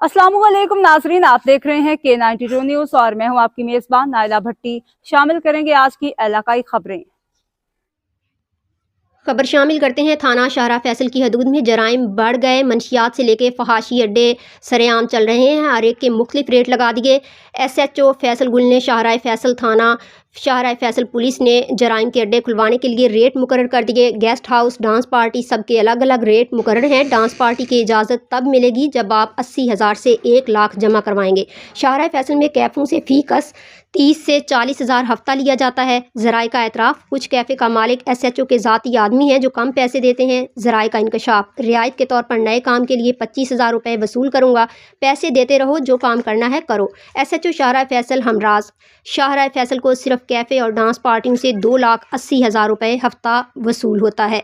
अस्सलाम वालेकुम नाजरीन, आप देख रहे हैं K92 न्यूज़ और मैं हूं आपकी मेज़बान नाइला भट्टी। शामिल करेंगे आज की इलाकाई खबरें। खबर शामिल करते हैं। थाना शाहरा फैसल की हदूद में जराइम बढ़ गए। मनशियात से लेके फहाशी अड्डे सरेआम चल रहे हैं। हर एक के मुख्तलिफ रेट लगा दिए। SHO फैसल गुल ने शाहरा फैसल थाना शाहरा फैसल पुलिस ने जराइम के अड्डे खुलवाने के लिए रेट मुकर्रर कर दिए। गेस्ट हाउस, डांस पार्टी सबके अलग अलग रेट मुकर्रर हैं। डांस पार्टी की इजाज़त तब मिलेगी जब आप 80,000 से 1 लाख जमा करवाएंगे। शाहरा फैसल में कैफ़ों से फ़ी कस 30 से 40,000 हफ्ता लिया जाता है। ज़राए का एतराफ़, कुछ कैफ़े का मालिक SHO के ज़ाती आदमी है जो कम पैसे देते हैं। ज़राए का इंकशाफ, रियायत के तौर पर नए काम के लिए 25,000 रुपये वसूल करूँगा, पैसे देते रहो, जो काम करना है करो। SHO शाहरा फैसल हमराज, शाहरा फैसल को सिर्फ कैफ़े और डांस पार्टियों से 2,80,000 रुपये हफ्ता वसूल होता है।